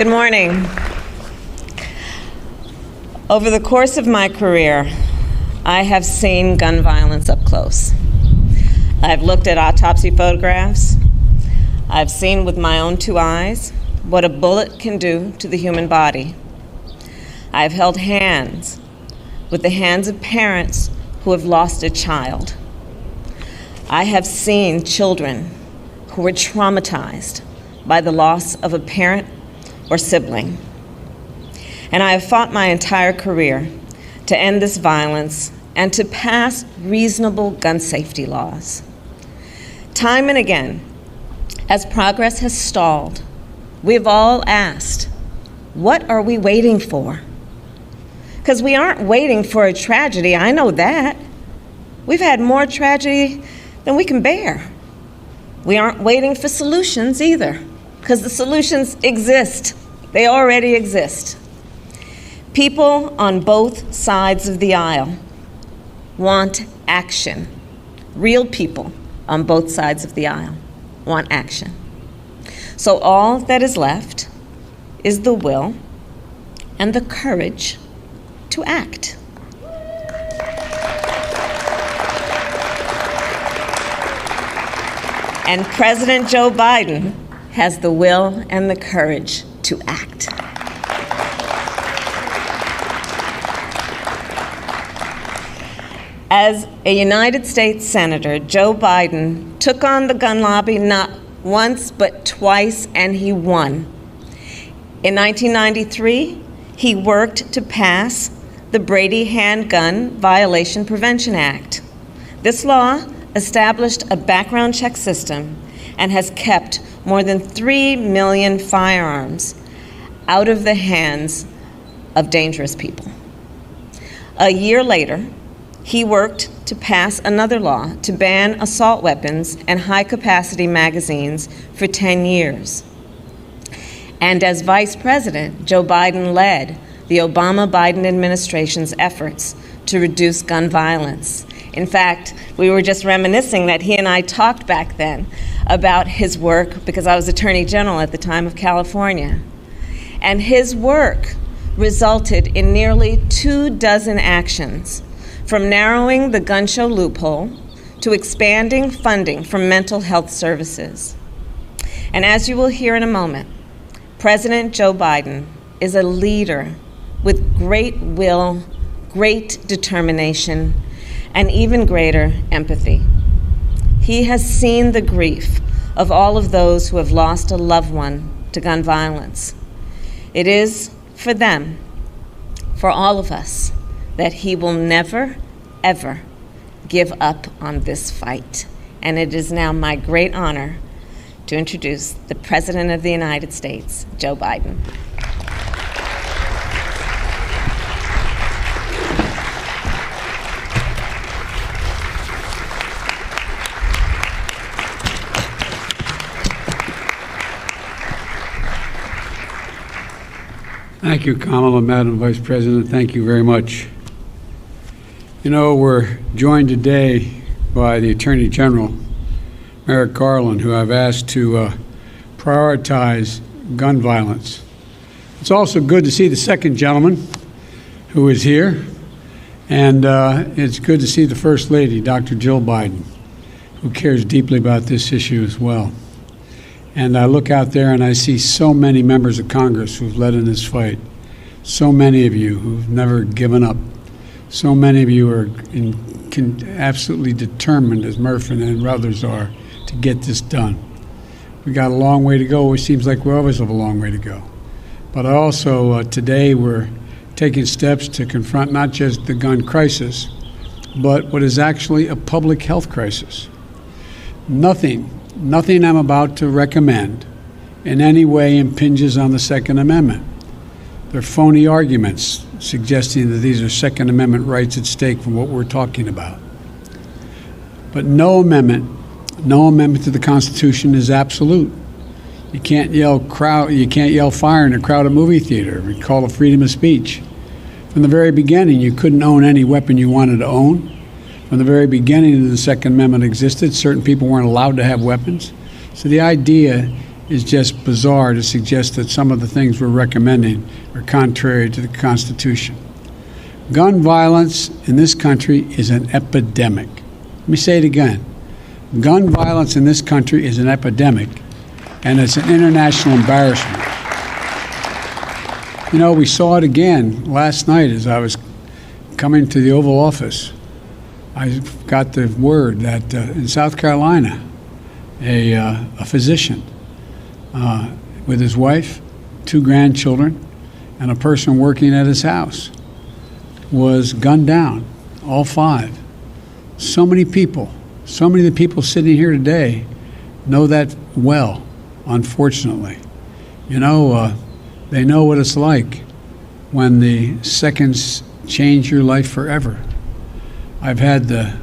Good morning. Over the course of my career, I have seen gun violence up close. I've looked at autopsy photographs. I've seen with my own two eyes what a bullet can do to the human body. I've held hands with the hands of parents who have lost a child. I have seen children who were traumatized by the loss of a parent or sibling. And I have fought my entire career to end this violence and to pass reasonable gun safety laws. Time and again, as progress has stalled, we've all asked, what are we waiting for? Because we aren't waiting for a tragedy, I know that. We've had more tragedy than we can bear. We aren't waiting for solutions either, because the solutions exist. They already exist. People on both sides of the aisle want action. Real people on both sides of the aisle want action. So all that is left is the will and the courage to act. And President Joe Biden has the will and the courage to act. As a United States Senator, Joe Biden took on the gun lobby not once but twice, and he won. In 1993, he worked to pass the Brady Handgun Violation Prevention Act. This law established a background check system and has kept more than 3 million firearms out of the hands of dangerous people. A year later, he worked to pass another law to ban assault weapons and high-capacity magazines for 10 years. And as Vice President, Joe Biden led the Obama-Biden administration's efforts to reduce gun violence. In fact, we were just reminiscing that he and I talked back then about his work, because I was Attorney General at the time of California. And his work resulted in nearly 24 actions, from narrowing the gun show loophole to expanding funding for mental health services. And as you will hear in a moment, President Joe Biden is a leader with great will, great determination, and even greater empathy. He has seen the grief of all of those who have lost a loved one to gun violence. It is for them, for all of us, that he will never, ever give up on this fight. And it is now my great honor to introduce the President of the United States, Joe Biden. Thank you, Kamala, Madam Vice President. Thank you very much. You know, we're joined today by the Attorney General, Merrick Garland, who I've asked to prioritize gun violence. It's also good to see the second gentleman who is here, and it's good to see the First Lady, Dr. Jill Biden, who cares deeply about this issue as well. And I look out there and I see so many members of Congress who've led in this fight, so many of you who've never given up, so many of you are absolutely determined, as Murphy and others are, to get this done. We got a long way to go. It seems like we always have a long way to go. But also today we're taking steps to confront not just the gun crisis, but what is actually a public health crisis. Nothing I'm about to recommend in any way impinges on the Second Amendment. They're phony arguments suggesting that these are Second Amendment rights at stake from what we're talking about. But no amendment to the Constitution is absolute. You can't yell fire in a crowded movie theater. We call it freedom of speech. From the very beginning, you couldn't own any weapon you wanted to own. From the very beginning the Second Amendment existed, certain people weren't allowed to have weapons. So the idea is just bizarre to suggest that some of the things we're recommending are contrary to the Constitution. Gun violence in this country is an epidemic. Let me say it again. Gun violence in this country is an epidemic, and it's an international embarrassment. You know, we saw it again last night as I was coming to the Oval Office. I got the word that in South Carolina, a physician with his wife, 2 grandchildren, and a person working at his house was gunned down, all 5. So many people, so many of the people sitting here today know that well, unfortunately. You know, they know what it's like when the seconds change your life forever. I've had the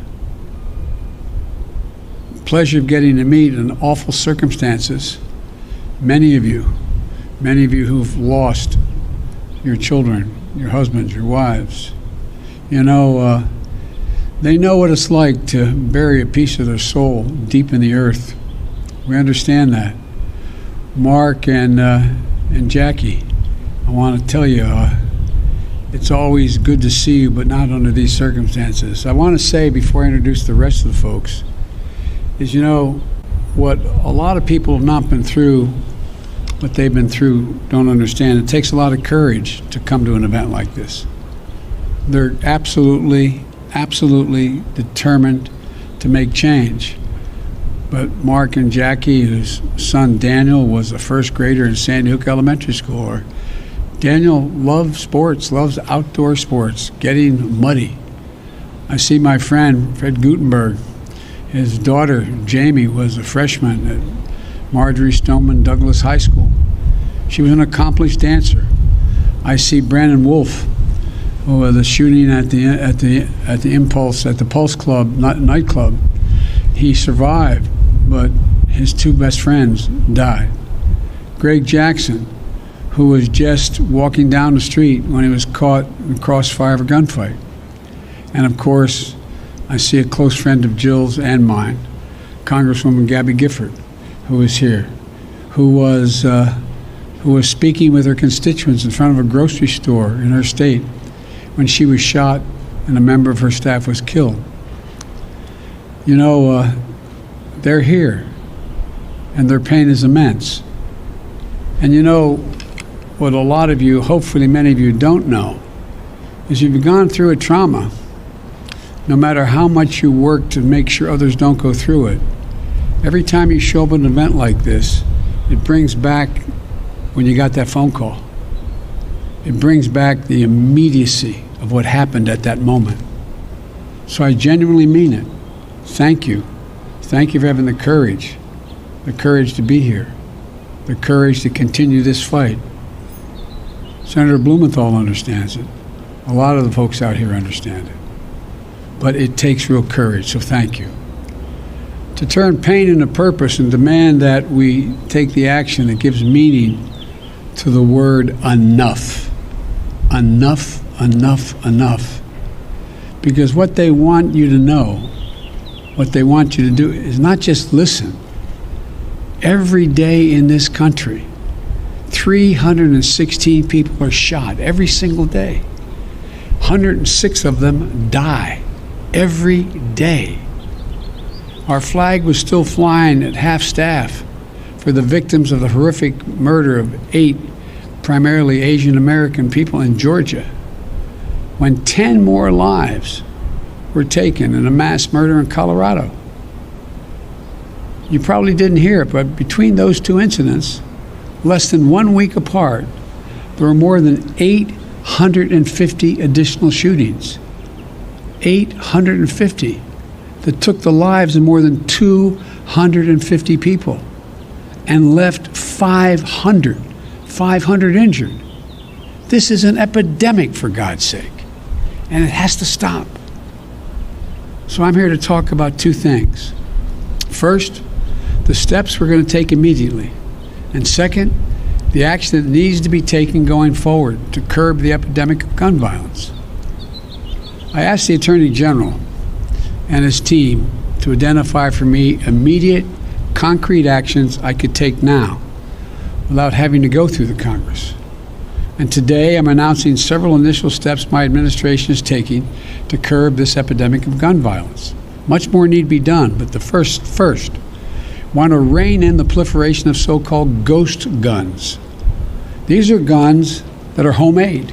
pleasure of getting to meet in awful circumstances many of you who've lost your children, your husbands, your wives. You know, they know what it's like to bury a piece of their soul deep in the earth. We understand that. Mark and Jackie, I want to tell you, it's always good to see you, but not under these circumstances. I want to say before I introduce the rest of the folks is, you know, what a lot of people have not been through, what they've been through, don't understand. It takes a lot of courage to come to an event like this. They're absolutely determined to make change. But Mark and Jackie, whose son Daniel was a first grader in Sandy Hook Elementary School, or Daniel loves sports, loves outdoor sports, getting muddy. I see my friend, Fred Gutenberg. His daughter, Jamie, was a freshman at Marjorie Stoneman Douglas High School. She was an accomplished dancer. I see Brandon Wolf, who was the shooting at the Impulse, at the Pulse Club, nightclub. He survived, but his 2 best friends died. Greg Jackson, who was just walking down the street when he was caught in the crossfire of a gunfight. And of course, I see a close friend of Jill's and mine, Congresswoman Gabby Gifford, who is here, who was speaking with her constituents in front of a grocery store in her state when she was shot and a member of her staff was killed. You know, they're here, and their pain is immense. And you know, what a lot of you, hopefully many of you, don't know is you've gone through a trauma. No matter how much you work to make sure others don't go through it, every time you show up at an event like this, it brings back when you got that phone call. It brings back the immediacy of what happened at that moment. So I genuinely mean it. Thank you. Thank you for having the courage to be here, the courage to continue this fight. Senator Blumenthal understands it. A lot of the folks out here understand it. But it takes real courage, so thank you. To turn pain into purpose and demand that we take the action that gives meaning to the word enough. Enough, enough, enough. Because what they want you to know, what they want you to do is not just listen. Every day in this country, 316 people are shot every single day. 106 of them die every day. Our flag was still flying at half-staff for the victims of the horrific murder of 8 primarily Asian American people in Georgia, when 10 more lives were taken in a mass murder in Colorado. You probably didn't hear it, but between those 2 incidents, less than 1 week apart, there were more than 850 additional shootings. 850 that took the lives of more than 250 people and left 500 injured. This is an epidemic, for God's sake, and it has to stop. So I'm here to talk about 2 things. First, the steps we're going to take immediately. And second, the action that needs to be taken going forward to curb the epidemic of gun violence. I asked the Attorney General and his team to identify for me immediate, concrete actions I could take now without having to go through the Congress. And today I'm announcing several initial steps my administration is taking to curb this epidemic of gun violence. Much more need be done, but the first, want to rein in the proliferation of so-called ghost guns. These are guns that are homemade,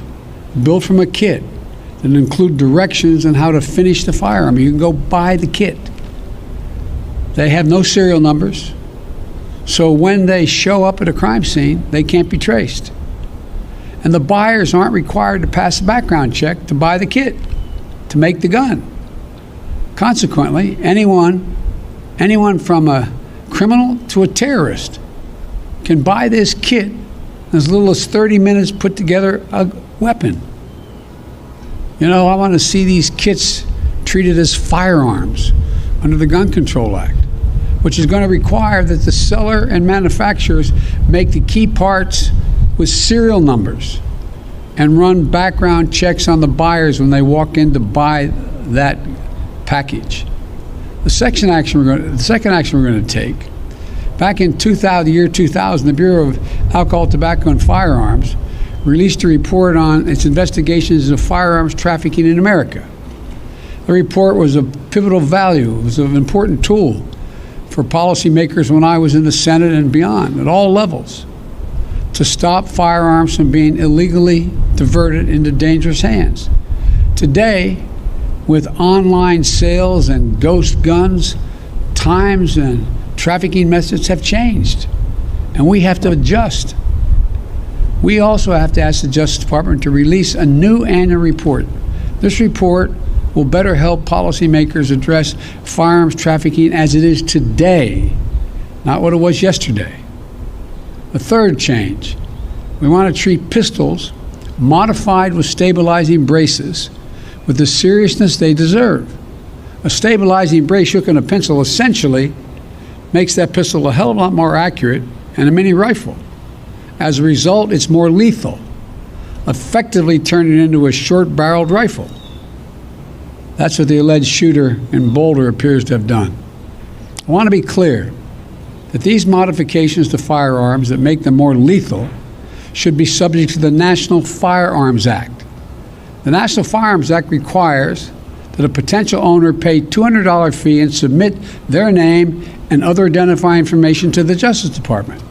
built from a kit, that include directions on how to finish the firearm. You can go buy the kit. They have no serial numbers, so when they show up at a crime scene, they can't be traced. And the buyers aren't required to pass a background check to buy the kit, to make the gun. Consequently, anyone from a criminal to a terrorist can buy this kit in as little as 30 minutes, put together a weapon. You know, I want to see these kits treated as firearms under the Gun Control Act, which is going to require that the seller and manufacturers make the key parts with serial numbers and run background checks on the buyers when they walk in to buy that package. The second action we're going to take, back in the year 2000, the Bureau of Alcohol, Tobacco, and Firearms released a report on its investigations of firearms trafficking in America. The report was of pivotal value. It was an important tool for policymakers when I was in the Senate and beyond, at all levels, to stop firearms from being illegally diverted into dangerous hands. Today, with online sales and ghost guns, times and trafficking methods have changed, and we have to adjust. We also have to ask the Justice Department to release a new annual report. This report will better help policymakers address firearms trafficking as it is today, not what it was yesterday. The third change, we want to treat pistols modified with stabilizing braces with the seriousness they deserve. A stabilizing brace shook in a pencil essentially makes that pistol a hell of a lot more accurate than a mini rifle. As a result, it's more lethal, effectively turning it into a short-barreled rifle. That's what the alleged shooter in Boulder appears to have done. I want to be clear that these modifications to firearms that make them more lethal should be subject to the National Firearms Act. The National Firearms Act requires that a potential owner pay $200 fee and submit their name and other identifying information to the Justice Department,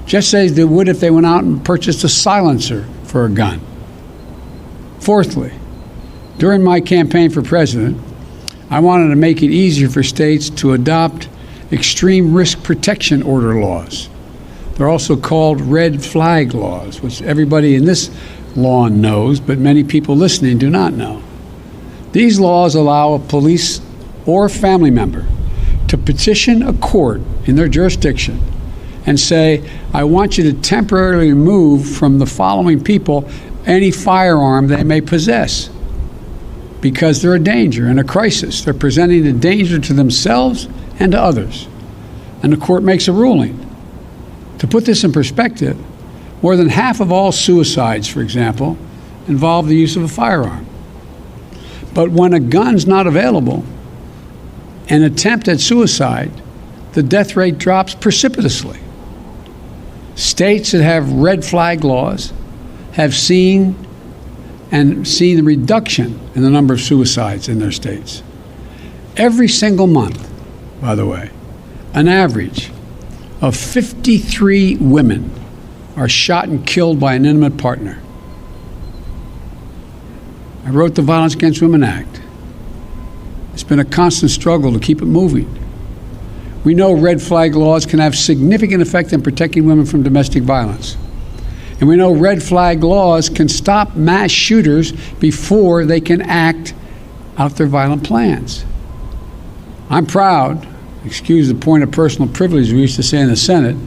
just as they would if they went out and purchased a silencer for a gun. Fourthly, during my campaign for president, I wanted to make it easier for states to adopt extreme risk protection order laws. They're also called red flag laws, which everybody in this lawn knows, but many people listening do not know. These laws allow a police or family member to petition a court in their jurisdiction and say, I want you to temporarily remove from the following people any firearm they may possess because they're a danger and a crisis. They're presenting a danger to themselves and to others. And the court makes a ruling. To put this in perspective, more than half of all suicides, for example, involve the use of a firearm. But when a gun's not available, an attempt at suicide, the death rate drops precipitously. States that have red flag laws have seen the reduction in the number of suicides in their states. Every single month, by the way, an average of 53 women are shot and killed by an intimate partner. I wrote the Violence Against Women Act. It's been a constant struggle to keep it moving. We know red flag laws can have significant effect in protecting women from domestic violence. And we know red flag laws can stop mass shooters before they can act out their violent plans. I'm proud, excuse the point of personal privilege we used to say in the Senate,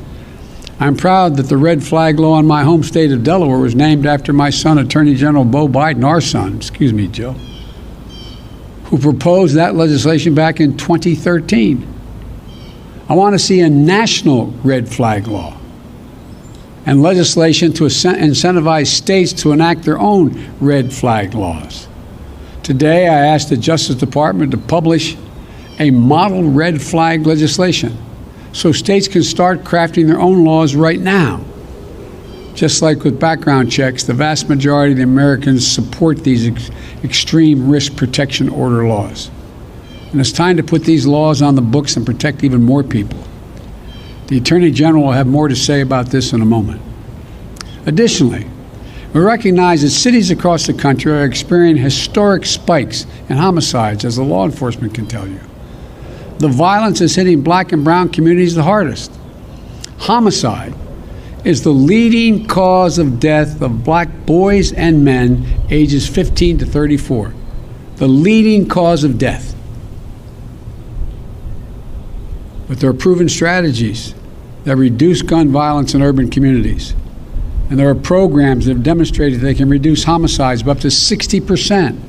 I'm proud that the red flag law in my home state of Delaware was named after my son, Attorney General Beau Biden, our son, excuse me, Joe, who proposed that legislation back in 2013. I want to see a national red flag law and legislation to incentivize states to enact their own red flag laws. Today, I asked the Justice Department to publish a model red flag legislation so states can start crafting their own laws right now. Just like with background checks, the vast majority of the Americans support these extreme risk protection order laws. And it's time to put these laws on the books and protect even more people. The Attorney General will have more to say about this in a moment. Additionally, we recognize that cities across the country are experiencing historic spikes in homicides, as the law enforcement can tell you. The violence is hitting black and brown communities the hardest. Homicide is the leading cause of death of black boys and men ages 15 to 34. The leading cause of death. But there are proven strategies that reduce gun violence in urban communities. And there are programs that have demonstrated they can reduce homicides by up to 60%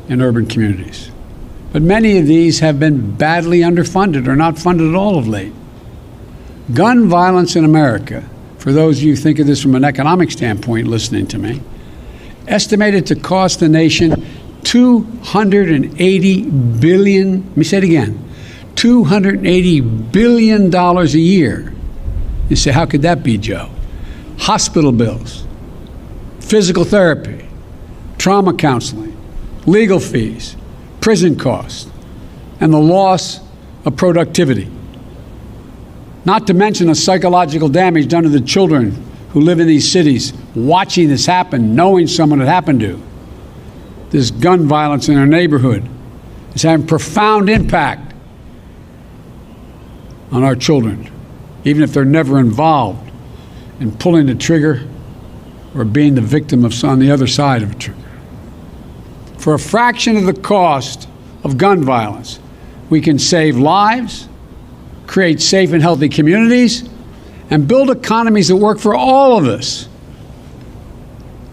in urban communities. But many of these have been badly underfunded or not funded at all of late. Gun violence in America, for those of you who think of this from an economic standpoint listening to me, estimated to cost the nation $280 billion, let me say it again, $280 billion a year. You say, how could that be, Joe? Hospital bills, physical therapy, trauma counseling, legal fees, prison costs, and the loss of productivity. Not to mention the psychological damage done to the children who live in these cities, watching this happen, knowing someone it happened to. This gun violence in their neighborhood is having profound impact on our children, even if they're never involved in pulling the trigger or being the victim of on the other side of a trigger. For a fraction of the cost of gun violence, we can save lives, create safe and healthy communities, and build economies that work for all of us,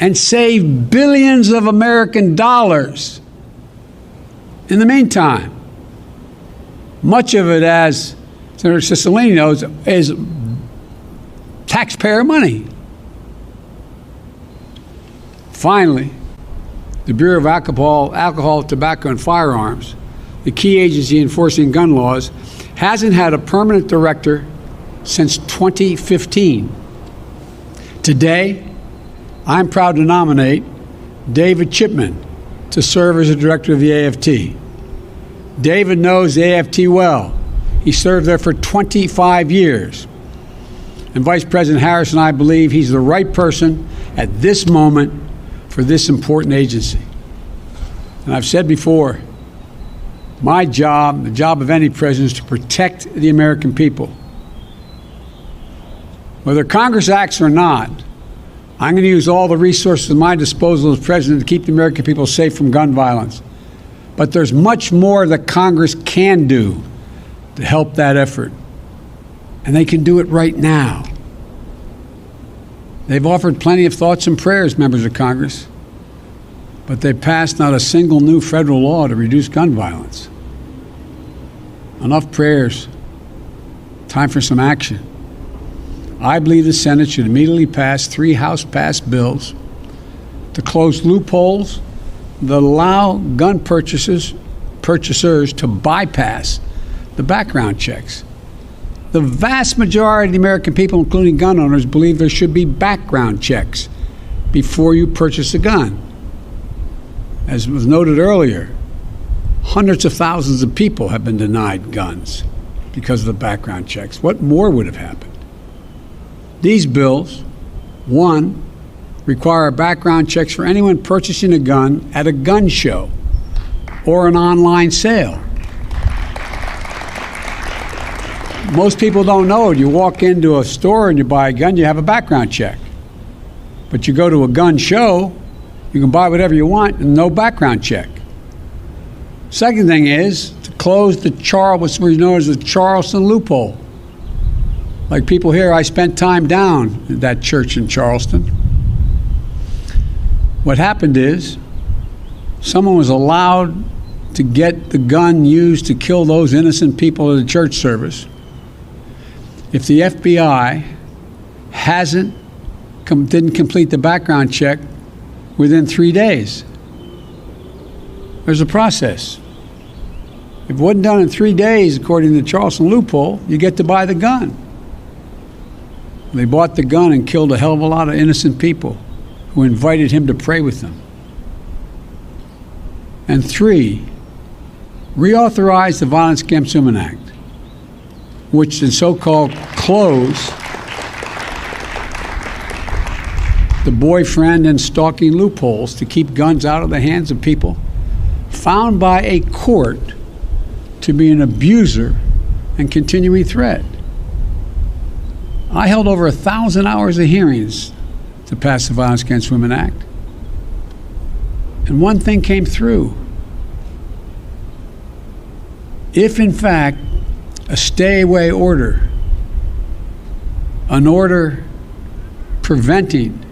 and save billions of American dollars. In the meantime, much of it, as Senator Cicilline knows, is taxpayer money. Finally, the Bureau of Alcohol, Tobacco, and Firearms, the key agency enforcing gun laws, hasn't had a permanent director since 2015. Today, I'm proud to nominate David Chipman to serve as the director of the AFT. David knows the AFT well. He served there for 25 years. And Vice President Harris and I believe he's the right person at this moment for this important agency. And I've said before, my job, the job of any president, is to protect the American people. Whether Congress acts or not, I'm going to use all the resources at my disposal as president to keep the American people safe from gun violence. But there's much more that Congress can do to help that effort. And they can do it right now. They've offered plenty of thoughts and prayers, members of Congress, but they've passed not a single new federal law to reduce gun violence. Enough prayers. Time for some action. I believe the Senate should immediately pass 3 House-passed bills to close loopholes that allow gun purchasers to bypass the background checks. The vast majority of the American people, including gun owners, believe there should be background checks before you purchase a gun. As was noted earlier, hundreds of thousands of people have been denied guns because of the background checks. What more would have happened? These bills, one, require background checks for anyone purchasing a gun at a gun show or an online sale. Most people don't know it. You walk into a store and you buy a gun, you have a background check. But you go to a gun show, you can buy whatever you want and no background check. Second thing is to close what's known as the Charleston loophole. Like people here, I spent time down at that church in Charleston. What happened is someone was allowed to get the gun used to kill those innocent people at a church service. If the FBI didn't complete the background check within 3 days, there's a process. If it wasn't done in 3 days, according to the Charleston loophole, you get to buy the gun. They bought the gun and killed a hell of a lot of innocent people who invited him to pray with them. And 3, reauthorize the Violence Against Women Act, which the so-called close the boyfriend and stalking loopholes to keep guns out of the hands of people found by a court to be an abuser and continuing threat. I held over 1,000 hours of hearings to pass the Violence Against Women Act. And one thing came through. If, in fact, a stay-away order, an order preventing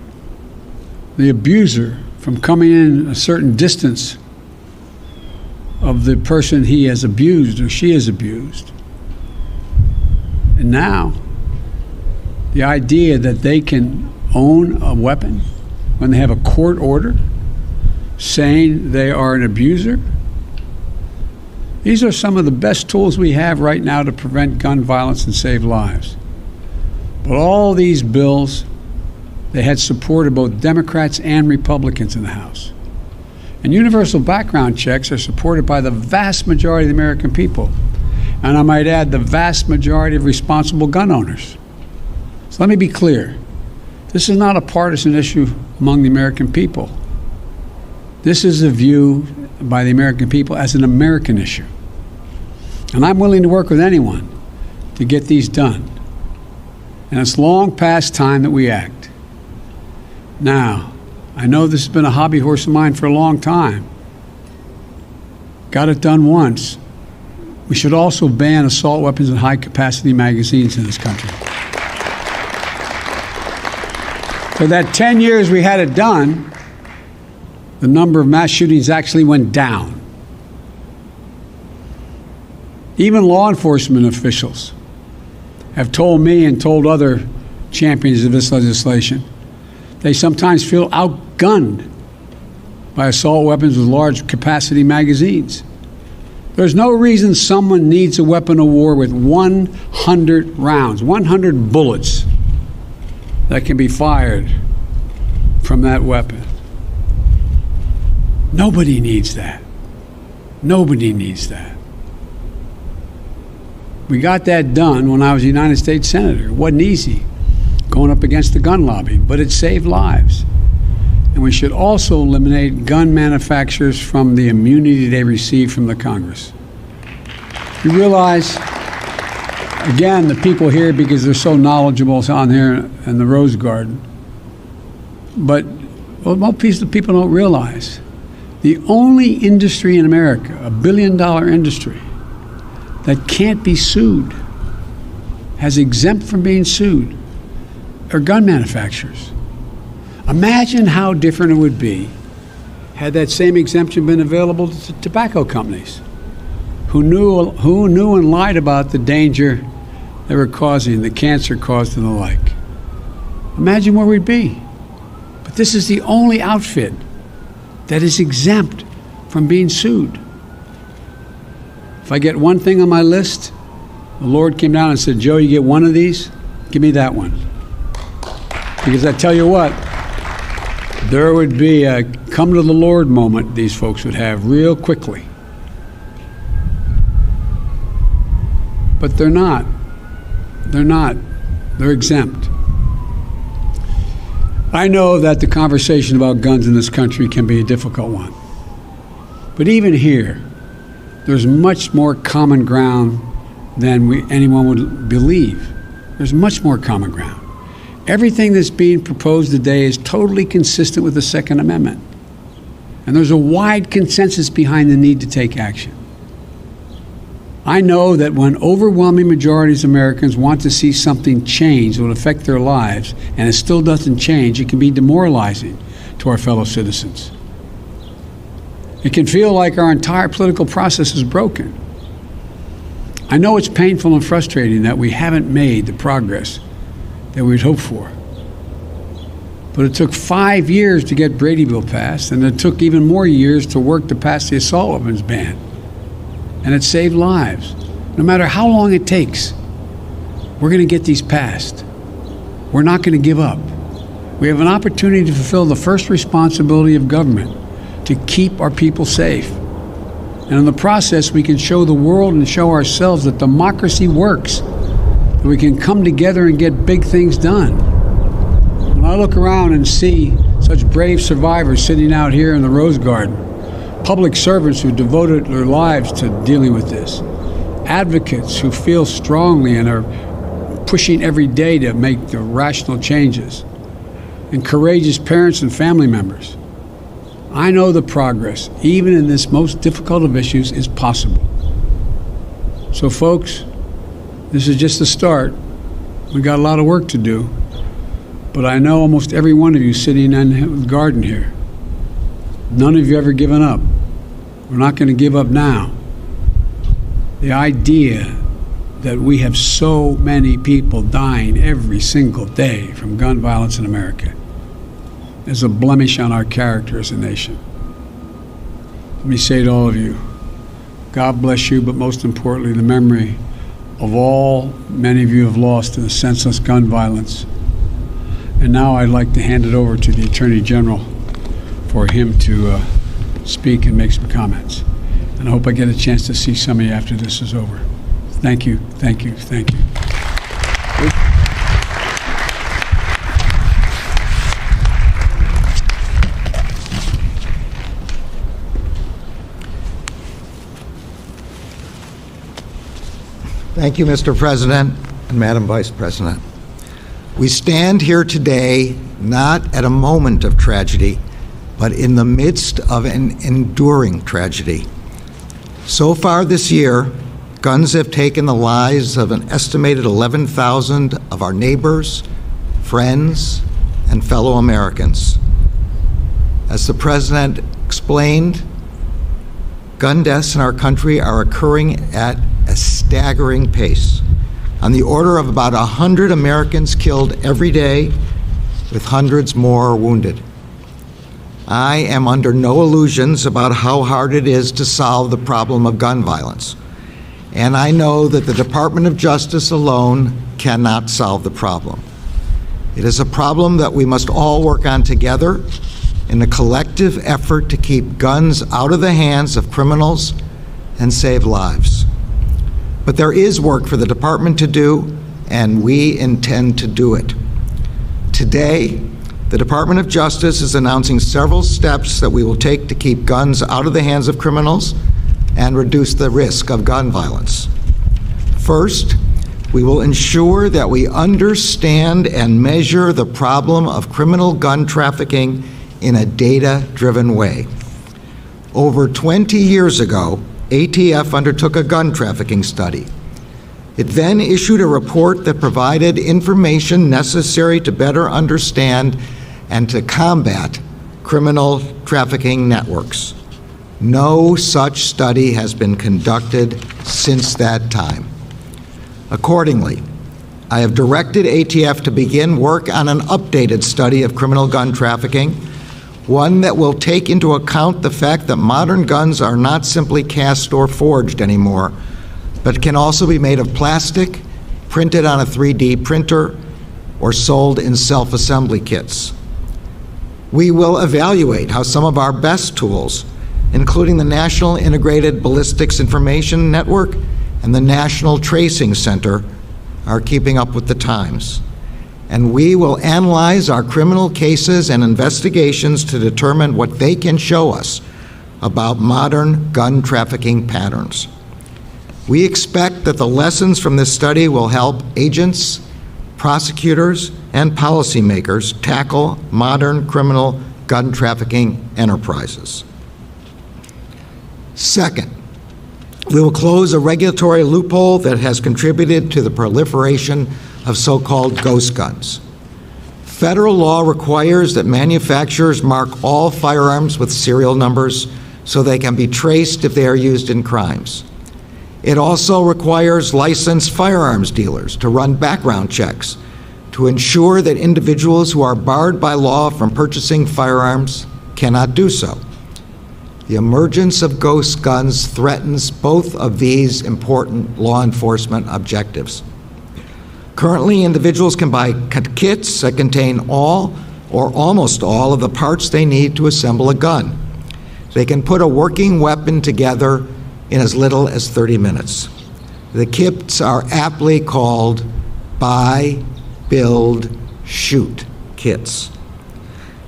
the abuser from coming in a certain distance of the person he has abused or she has abused, and now the idea that they can own a weapon when they have a court order saying they are an abuser. These are some of the best tools we have right now to prevent gun violence and save lives. But all these bills, they had support of both Democrats and Republicans in the House. And universal background checks are supported by the vast majority of the American people. And I might add, the vast majority of responsible gun owners. So let me be clear. This is not a partisan issue among the American people. This is a view by the American people as an American issue. And I'm willing to work with anyone to get these done. And it's long past time that we act. Now, I know this has been a hobby horse of mine for a long time. Got it done once. We should also ban assault weapons and high-capacity magazines in this country. For that 10 years we had it done, the number of mass shootings actually went down. Even law enforcement officials have told me and told other champions of this legislation they sometimes feel outgunned by assault weapons with large capacity magazines. There's no reason someone needs a weapon of war with 100 rounds, 100 bullets that can be fired from that weapon. Nobody needs that. Nobody needs that. We got that done when I was a United States Senator. It wasn't easy going up against the gun lobby, but it saved lives. And we should also eliminate gun manufacturers from the immunity they receive from the Congress. You realize, again, the people here, because they're so knowledgeable on here in the Rose Garden, but what most people don't realize, the only industry in America, a billion-dollar industry, that can't be sued, has exempt from being sued, are gun manufacturers. Imagine how different it would be had that same exemption been available to tobacco companies who knew and lied about the danger they were causing, the cancer caused and the like. Imagine where we'd be. But this is the only outfit that is exempt from being sued. If I get one thing on my list, the Lord came down and said, Joe, you get one of these, give me that one. Because I tell you what, there would be a come to the Lord moment these folks would have real quickly. But they're not. They're not. They're exempt. I know that the conversation about guns in this country can be a difficult one. But even here, there's much more common ground than anyone would believe. There's much more common ground. Everything that's being proposed today is totally consistent with the Second Amendment. And there's a wide consensus behind the need to take action. I know that when overwhelming majorities of Americans want to see something change that will affect their lives, and it still doesn't change, it can be demoralizing to our fellow citizens. It can feel like our entire political process is broken. I know it's painful and frustrating that we haven't made the progress that we'd hoped for. But it took 5 years to get Brady Bill passed, and it took even more years to work to pass the assault weapons ban. And it saved lives. No matter how long it takes, we're going to get these passed. we're not going to give up. We have an opportunity to fulfill the first responsibility of government, to keep our people safe. And in the process, we can show the world and show ourselves that democracy works, that we can come together and get big things done. When I look around and see such brave survivors sitting out here in the Rose Garden, public servants who devoted their lives to dealing with this, advocates who feel strongly and are pushing every day to make the rational changes, and courageous parents and family members, I know the progress, even in this most difficult of issues, is possible. So folks, this is just the start. We got a lot of work to do, but I know almost every one of you sitting in the garden here, none of you ever given up. We're not going to give up now. The idea that we have so many people dying every single day from gun violence in America is a blemish on our character as a nation. Let me say to all of you, God bless you, but most importantly, the memory of all many of you have lost in the senseless gun violence. And now I'd like to hand it over to the Attorney General for him to speak and make some comments. And I hope I get a chance to see some of you after this is over. Thank you, thank you, thank you. Thank you, Mr. President and Madam Vice President. We stand here today not at a moment of tragedy, but in the midst of an enduring tragedy. So far this year, guns have taken the lives of an estimated 11,000 of our neighbors, friends, and fellow Americans. As the President explained, gun deaths in our country are occurring at a staggering pace, on the order of about 100 Americans killed every day, with hundreds more wounded. I am under no illusions about how hard it is to solve the problem of gun violence, and I know that the Department of Justice alone cannot solve the problem. It is a problem that we must all work on together in a collective effort to keep guns out of the hands of criminals and save lives. But there is work for the department to do, and we intend to do it. Today, the Department of Justice is announcing several steps that we will take to keep guns out of the hands of criminals and reduce the risk of gun violence. First, we will ensure that we understand and measure the problem of criminal gun trafficking in a data-driven way. Over 20 years ago, ATF undertook a gun trafficking study. It then issued a report that provided information necessary to better understand and to combat criminal trafficking networks. No such study has been conducted since that time. Accordingly, I have directed ATF to begin work on an updated study of criminal gun trafficking, one that will take into account the fact that modern guns are not simply cast or forged anymore, but can also be made of plastic, printed on a 3D printer, or sold in self-assembly kits. We will evaluate how some of our best tools, including the National Integrated Ballistics Information Network and the National Tracing Center, are keeping up with the times. And we will analyze our criminal cases and investigations to determine what they can show us about modern gun trafficking patterns. We expect that the lessons from this study will help agents, prosecutors, and policymakers tackle modern criminal gun trafficking enterprises. Second, we will close a regulatory loophole that has contributed to the proliferation of so-called ghost guns. Federal law requires that manufacturers mark all firearms with serial numbers so they can be traced if they are used in crimes. It also requires licensed firearms dealers to run background checks to ensure that individuals who are barred by law from purchasing firearms cannot do so. The emergence of ghost guns threatens both of these important law enforcement objectives. Currently, individuals can buy kits that contain all or almost all of the parts they need to assemble a gun. They can put a working weapon together in as little as 30 minutes. The kits are aptly called buy, build, shoot kits.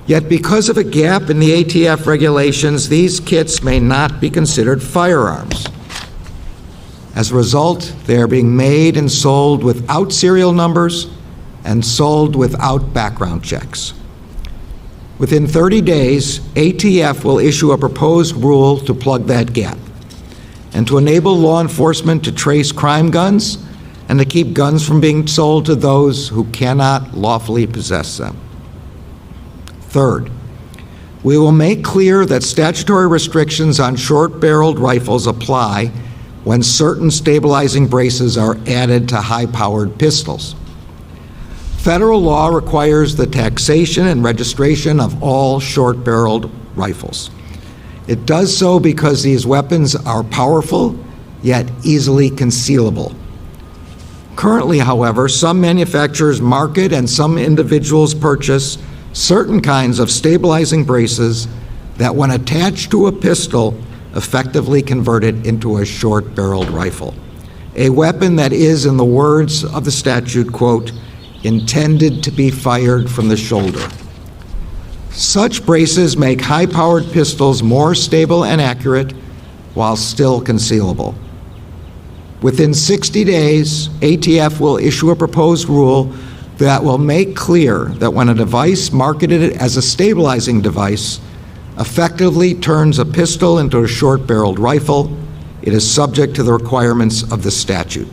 Yet because of a gap in the ATF regulations, these kits may not be considered firearms. As a result, they are being made and sold without serial numbers and sold without background checks. Within 30 days, ATF will issue a proposed rule to plug that gap and to enable law enforcement to trace crime guns and to keep guns from being sold to those who cannot lawfully possess them. Third, we will make clear that statutory restrictions on short-barreled rifles apply when certain stabilizing braces are added to high-powered pistols. Federal law requires the taxation and registration of all short-barreled rifles. It does so because these weapons are powerful, yet easily concealable. Currently, however, some manufacturers market and some individuals purchase certain kinds of stabilizing braces that, when attached to a pistol, effectively convert it into a short-barreled rifle, a weapon that is, in the words of the statute, quote, intended to be fired from the shoulder. Such braces make high-powered pistols more stable and accurate while still concealable. Within 60 days, ATF will issue a proposed rule that will make clear that when a device marketed as a stabilizing device effectively turns a pistol into a short-barreled rifle, it is subject to the requirements of the statute.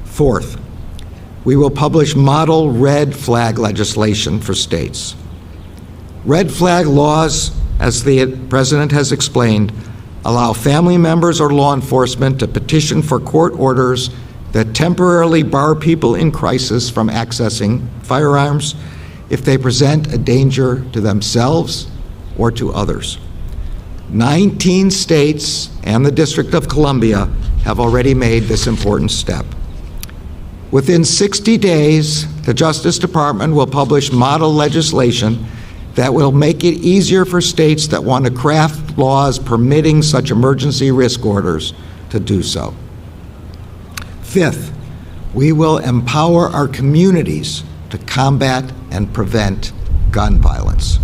Fourth, we will publish model red flag legislation for states. Red flag laws, as the President has explained, allow family members or law enforcement to petition for court orders that temporarily bar people in crisis from accessing firearms if they present a danger to themselves or to others. 19 states and the District of Columbia have already made this important step. Within 60 days, the Justice Department will publish model legislation that will make it easier for states that want to craft laws permitting such emergency risk orders to do so. Fifth, we will empower our communities to combat and prevent gun violence.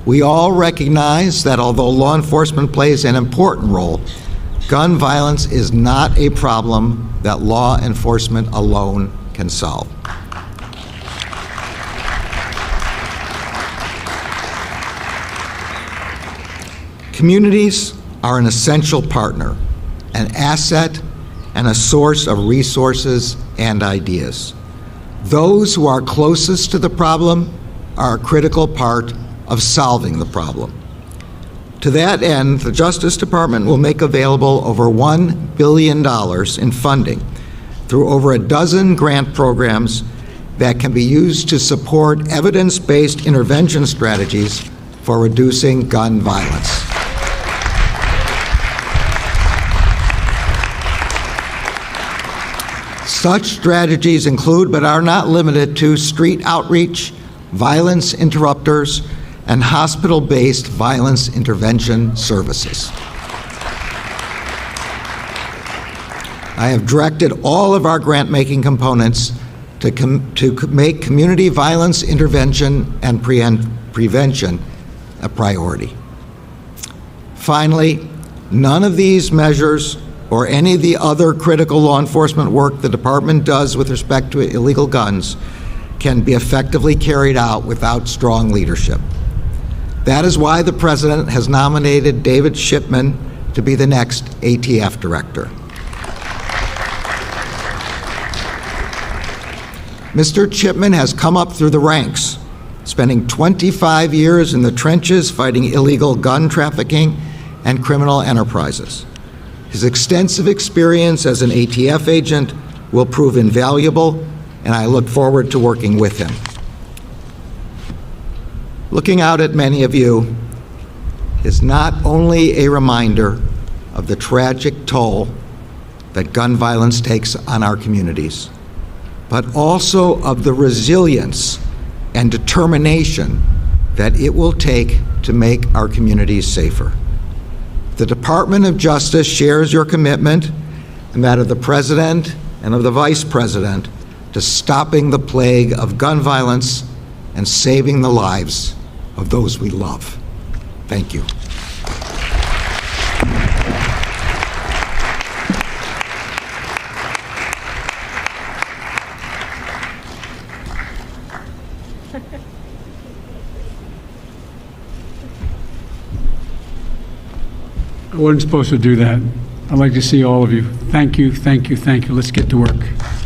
We all recognize that although law enforcement plays an important role, gun violence is not a problem that law enforcement alone can solve. Communities are an essential partner, an asset, and a source of resources and ideas. Those who are closest to the problem are a critical part of solving the problem. To that end, the Justice Department will make available over $1 billion in funding through over a dozen grant programs that can be used to support evidence-based intervention strategies for reducing gun violence. Such strategies include, but are not limited to, street outreach, violence interrupters, and hospital-based violence intervention services. I have directed all of our grant-making components to make community violence intervention and prevention a priority. Finally, none of these measures or any of the other critical law enforcement work the department does with respect to illegal guns can be effectively carried out without strong leadership. That is why the President has nominated David Shipman to be the next ATF director. Mr. Shipman has come up through the ranks, spending 25 years in the trenches fighting illegal gun trafficking and criminal enterprises. His extensive experience as an ATF agent will prove invaluable, and I look forward to working with him. Looking out at many of you is not only a reminder of the tragic toll that gun violence takes on our communities, but also of the resilience and determination that it will take to make our communities safer. The Department of Justice shares your commitment and that of the President and of the Vice President to stopping the plague of gun violence and saving the lives of those we love. Thank you. I wasn't supposed to do that. I'd like to see all of you. Thank you, thank you, thank you. Let's get to work.